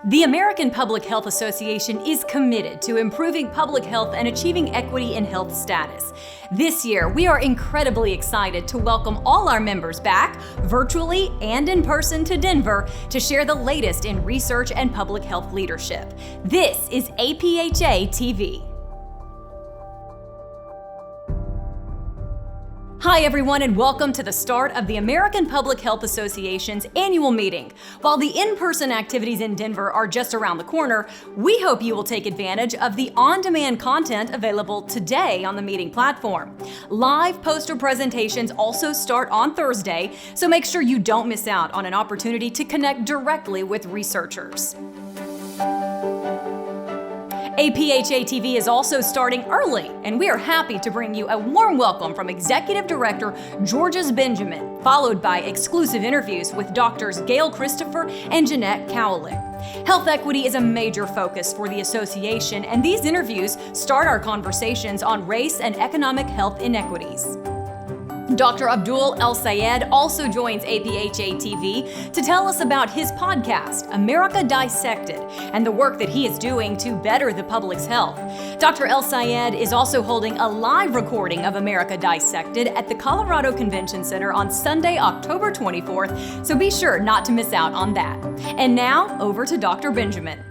The American Public Health Association is committed to improving public health and achieving equity in health status. This year, we are incredibly excited to welcome all our members back, virtually and in person, to Denver to share the latest in research and public health leadership. This is APHA TV. Hi everyone, and welcome to the start of the American Public Health Association's annual meeting. While the in-person activities in Denver are just around the corner, we hope you will take advantage of the on-demand content available today on the meeting platform. Live poster presentations also start on Thursday, so make sure you don't miss out on an opportunity to connect directly with researchers. APHA TV is also starting early, and we are happy to bring you a warm welcome from Executive Director Georges Benjamin, followed by exclusive interviews with Doctors Gail Christopher and Jeanette Kowalik. Health equity is a major focus for the association, and these interviews start our conversations on race and economic health inequities. Dr. Abdul El-Sayed also joins APHA TV to tell us about his podcast, America Dissected, and the work that he is doing to better the public's health. Dr. El-Sayed is also holding a live recording of America Dissected at the Colorado Convention Center on Sunday, October 24th, so be sure not to miss out on that. And now, over to Dr. Benjamin.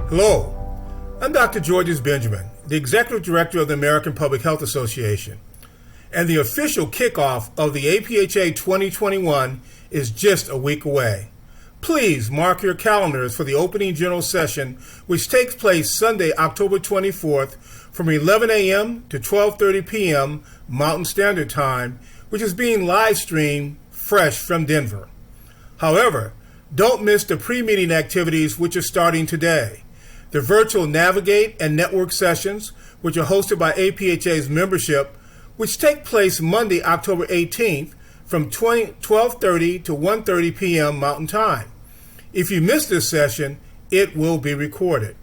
Hello. I'm Dr. Georges Benjamin, the Executive Director of the American Public Health Association, and the official kickoff of the APHA 2021 is just a week away. Please mark your calendars for the opening general session, which takes place Sunday, October 24th from 11 a.m. to 12:30 p.m. Mountain Standard Time, which is being live streamed fresh from Denver. However, don't miss the pre-meeting activities which are starting today. The virtual Navigate and Network sessions, which are hosted by APHA's membership, which take place Monday, October 18th from 12:30 to 1:30 p.m. Mountain Time. If you miss this session, it will be recorded.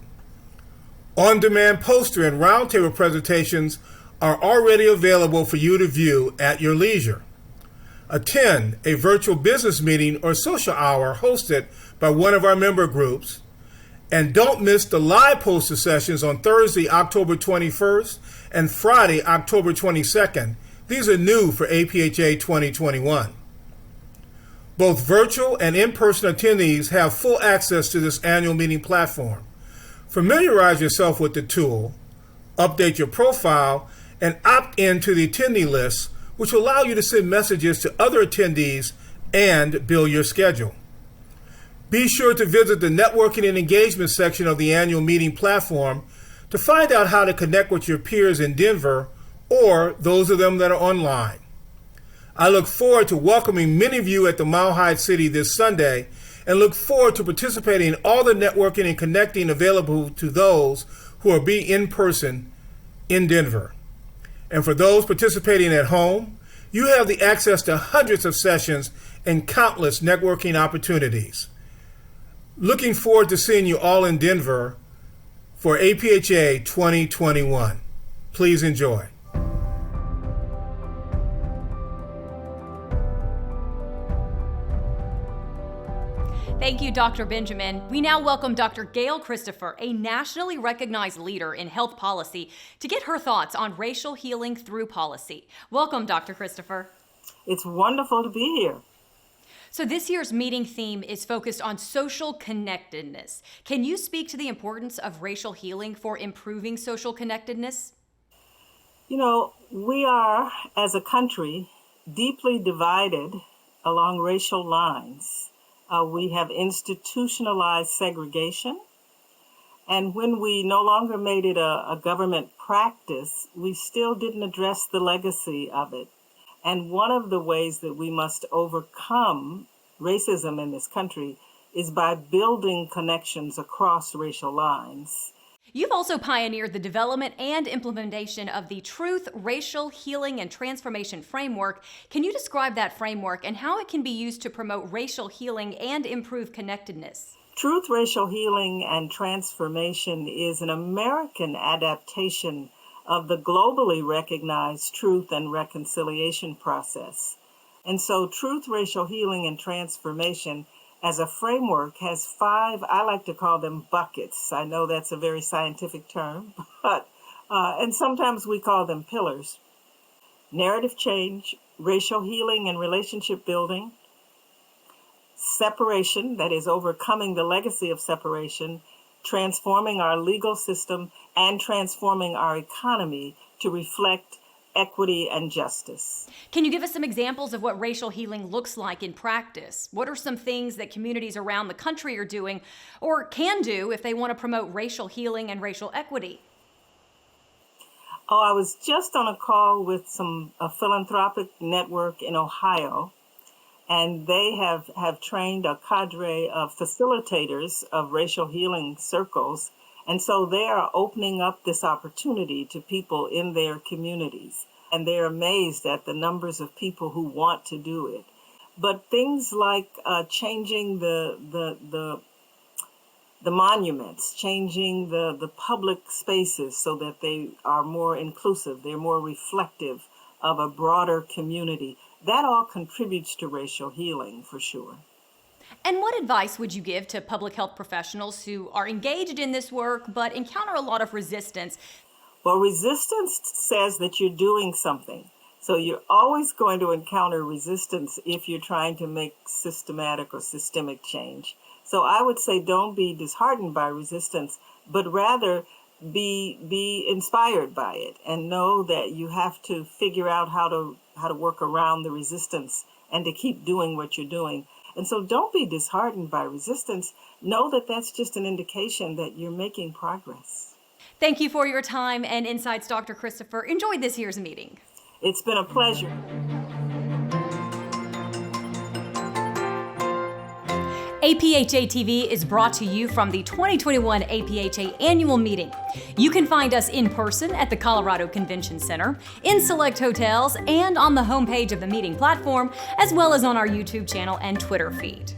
On-demand poster and roundtable presentations are already available for you to view at your leisure. Attend a virtual business meeting or social hour hosted by one of our member groups. And don't miss the live poster sessions on Thursday, October 21st and Friday, October 22nd. These are new for APHA 2021. Both virtual and in-person attendees have full access to this annual meeting platform. Familiarize yourself with the tool, update your profile, and opt in to the attendee list, which will allow you to send messages to other attendees and build your schedule. Be sure to visit the Networking and Engagement section of the annual meeting platform to find out how to connect with your peers in Denver or those of them that are online. I look forward to welcoming many of you at the Mile High City this Sunday and look forward to participating in all the networking and connecting available to those who will be in person in Denver. And for those participating at home, you have the access to hundreds of sessions and countless networking opportunities. Looking forward to seeing you all in Denver for APHA 2021. Please enjoy. Thank you, Dr. Benjamin. We now welcome Dr. Gail Christopher, a nationally recognized leader in health policy, to get her thoughts on racial healing through policy. Welcome, Dr. Christopher. It's wonderful to be here. So this year's meeting theme is focused on social connectedness. Can you speak to the importance of racial healing for improving social connectedness? You know, we are, as a country, deeply divided along racial lines. We have institutionalized segregation, and when we no longer made it a government practice, we still didn't address the legacy of it. And one of the ways that we must overcome racism in this country is by building connections across racial lines. You've also pioneered the development and implementation of the Truth, Racial Healing, and Transformation Framework. Can you describe that framework and how it can be used to promote racial healing and improve connectedness? Truth, Racial Healing, and Transformation is an American adaptation of the globally recognized truth and reconciliation process. And so truth, racial healing, and transformation as a framework has 5, I like to call them buckets. I know that's a very scientific term, but and sometimes we call them pillars. Narrative change, racial healing and relationship building, separation, that is overcoming the legacy of separation, transforming our legal system, and transforming our economy to reflect equity and justice. Can you give us some examples of what racial healing looks like in practice? What are some things that communities around the country are doing or can do if they want to promote racial healing and racial equity? Oh, I was just on a call with a philanthropic network in Ohio, and they have trained a cadre of facilitators of racial healing circles. And so they are opening up this opportunity to people in their communities. And they're amazed at the numbers of people who want to do it. But things like changing the monuments, changing the public spaces so that they are more inclusive, they're more reflective of a broader community. That all contributes to racial healing for sure. And what advice would you give to public health professionals who are engaged in this work but encounter a lot of resistance? Well, resistance says that you're doing something. So you're always going to encounter resistance if you're trying to make systematic or systemic change. So I would say don't be disheartened by resistance, but rather be inspired by it and know that you have to figure out how to work around the resistance and to keep doing what you're doing. And so don't be disheartened by resistance. Know that that's just an indication that you're making progress. Thank you for your time and insights, Dr. Christopher. Enjoyed this year's meeting. It's been a pleasure. APHA TV is brought to you from the 2021 APHA annual meeting. You can find us in person at the Colorado Convention Center, in select hotels, and on the homepage of the meeting platform, as well as on our YouTube channel and Twitter feed.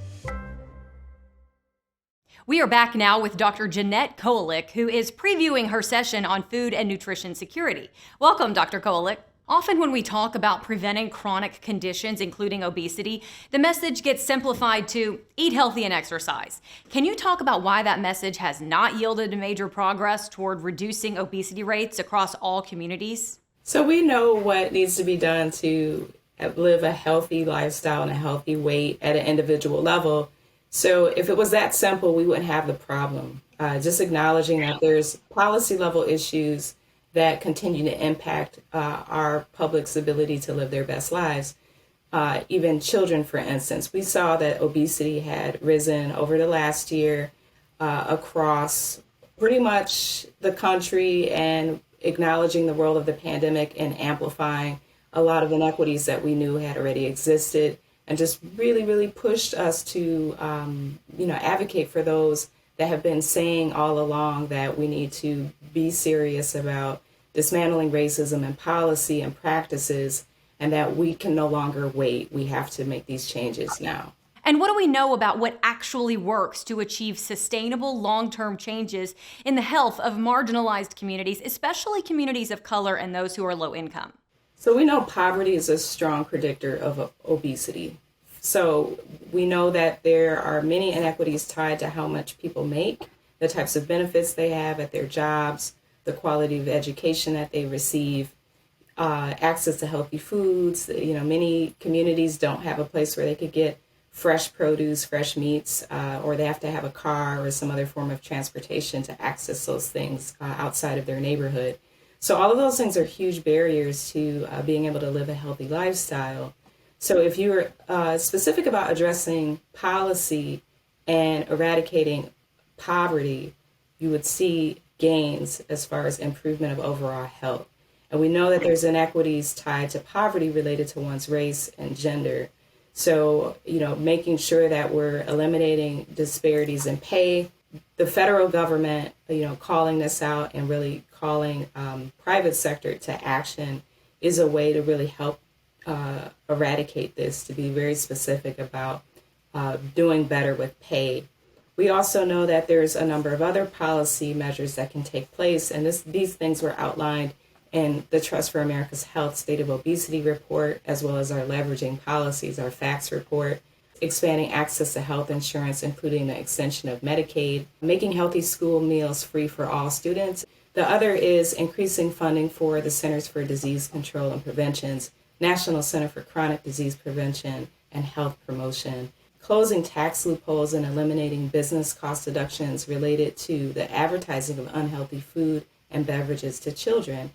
We are back now with Dr. Jeanette Kowalik, who is previewing her session on food and nutrition security. Welcome, Dr. Kowalik. Often when we talk about preventing chronic conditions, including obesity, the message gets simplified to eat healthy and exercise. Can you talk about why that message has not yielded major progress toward reducing obesity rates across all communities? So we know what needs to be done to live a healthy lifestyle and a healthy weight at an individual level. So if it was that simple, we wouldn't have the problem. Just acknowledging that there's policy level issues that continue to impact our public's ability to live their best lives. Even children, for instance, we saw that obesity had risen over the last year across pretty much the country, and acknowledging the role of the pandemic and amplifying a lot of inequities that we knew had already existed, and just really pushed us to advocate for those that have been saying all along that we need to be serious about dismantling racism and policy and practices, and that we can no longer wait. We have to make these changes now. And what do we know about what actually works to achieve sustainable long-term changes in the health of marginalized communities, especially communities of color and those who are low income? So we know poverty is a strong predictor of obesity. So we know that there are many inequities tied to how much people make, the types of benefits they have at their jobs, the quality of education that they receive, access to healthy foods. Many communities don't have a place where they could get fresh produce, fresh meats, or they have to have a car or some other form of transportation to access those things outside of their neighborhood. So all of those things are huge barriers to being able to live a healthy lifestyle. So if you're specific about addressing policy and eradicating poverty, you would see gains as far as improvement of overall health. And we know that there's inequities tied to poverty related to one's race and gender. So, making sure that we're eliminating disparities in pay, the federal government, calling this out and really calling private sector to action is a way to really help eradicate this, to be very specific about doing better with pay. We also know that there's a number of other policy measures that can take place, and these things were outlined in the Trust for America's Health State of Obesity report, as well as our leveraging policies, our facts report, expanding access to health insurance, including the extension of Medicaid, making healthy school meals free for all students. The other is increasing funding for the Centers for Disease Control and Prevention's National Center for Chronic Disease Prevention and Health Promotion, closing tax loopholes and eliminating business cost deductions related to the advertising of unhealthy food and beverages to children,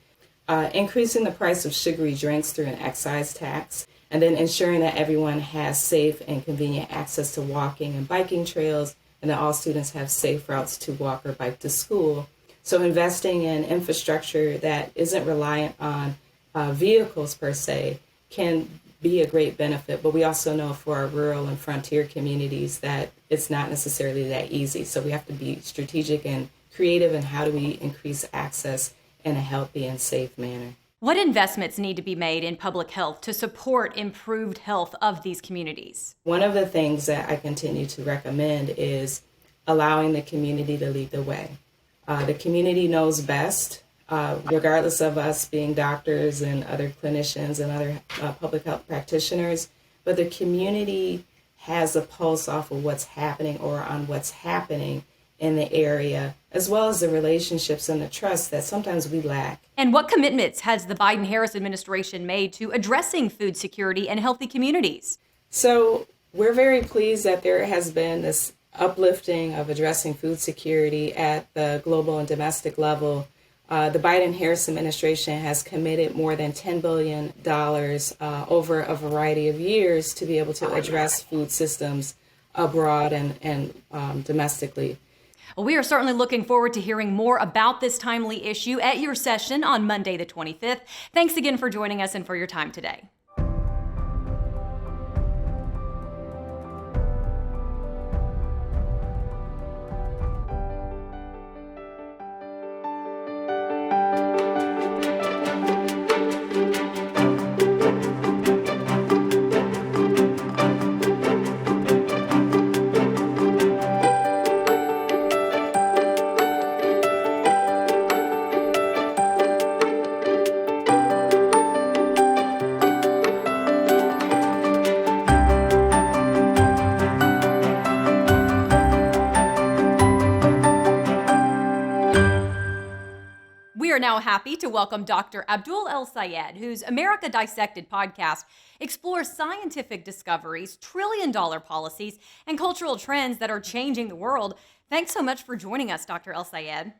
increasing the price of sugary drinks through an excise tax, and then ensuring that everyone has safe and convenient access to walking and biking trails, and that all students have safe routes to walk or bike to school. So investing in infrastructure that isn't reliant on vehicles per se can be a great benefit, but we also know for our rural and frontier communities that it's not necessarily that easy. So we have to be strategic and creative in how do we increase access in a healthy and safe manner. What investments need to be made in public health to support improved health of these communities? One of the things that I continue to recommend is allowing the community to lead the way. The community knows best, regardless of us being doctors and other clinicians and other public health practitioners, but the community has a pulse off of what's happening or on what's happening in the area, as well as the relationships and the trust that sometimes we lack. And what commitments has the Biden-Harris administration made to addressing food security and healthy communities? So we're very pleased that there has been this uplifting of addressing food security at the global and domestic level. The Biden-Harris administration has committed more than $10 billion over a variety of years to be able to address food systems abroad and domestically. Well, we are certainly looking forward to hearing more about this timely issue at your session on Monday, the 25th. Thanks again for joining us and for your time today. We are now happy to welcome Dr. Abdul El-Sayed, whose America Dissected podcast explores scientific discoveries, trillion-dollar policies, and cultural trends that are changing the world. Thanks so much for joining us, Dr. El-Sayed.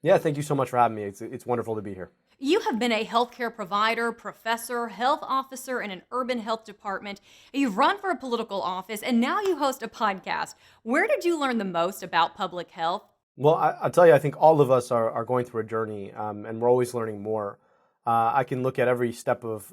Yeah, thank you so much for having me. It's wonderful to be here. You have been a healthcare provider, professor, health officer in an urban health department. You've run for a political office, and now you host a podcast. Where did you learn the most about public health? Well, I'll tell you, I think all of us are going through a journey, and we're always learning more. I can look at every step of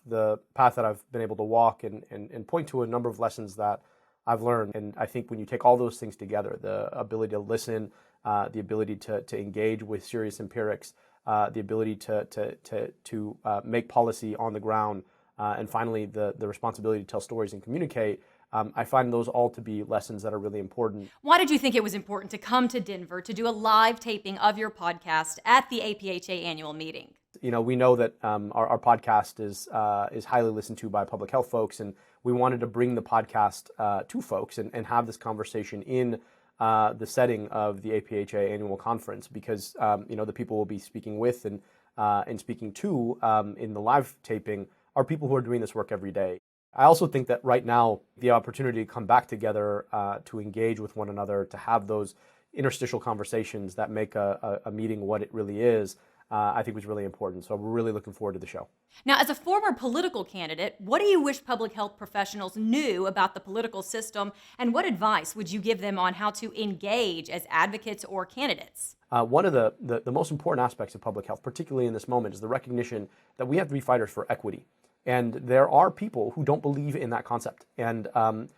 the path that I've been able to walk and point to a number of lessons that I've learned. And I think when you take all those things together, the ability to listen, the ability to engage with serious empirics, the ability to make policy on the ground, and finally the responsibility to tell stories and communicate, I find those all to be lessons that are really important. Why did you think it was important to come to Denver to do a live taping of your podcast at the APHA annual meeting? You know, we know that our podcast is highly listened to by public health folks, and we wanted to bring the podcast to folks and have this conversation in the setting of the APHA annual conference, because the people we'll be speaking with and speaking to in the live taping are people who are doing this work every day. I also think that right now, the opportunity to come back together, to engage with one another, to have those interstitial conversations that make a meeting what it really is, I think was really important. So we're really looking forward to the show. Now, as a former political candidate, what do you wish public health professionals knew about the political system, and what advice would you give them on how to engage as advocates or candidates? One of the most important aspects of public health, particularly in this moment, is the recognition that we have to be fighters for equity. And there are people who don't believe in that concept. And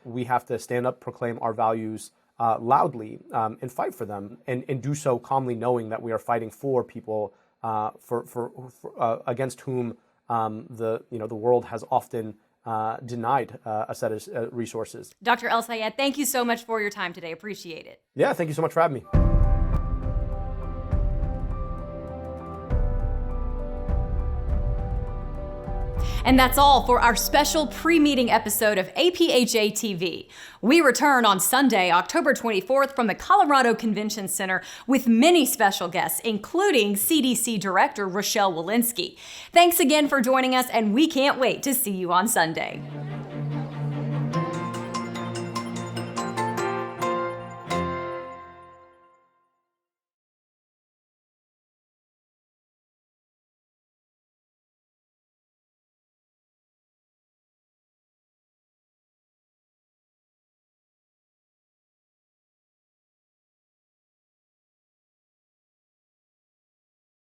we have to stand up, proclaim our values loudly, and fight for them, and do so calmly, knowing that we are fighting for people against whom the world has often denied a set of resources. Dr. El-Sayed, thank you so much for your time today. Appreciate it. Yeah, thank you so much for having me. And that's all for our special pre-meeting episode of APHA TV. We return on Sunday, October 24th from the Colorado Convention Center with many special guests, including CDC Director Rochelle Walensky. Thanks again for joining us, and we can't wait to see you on Sunday.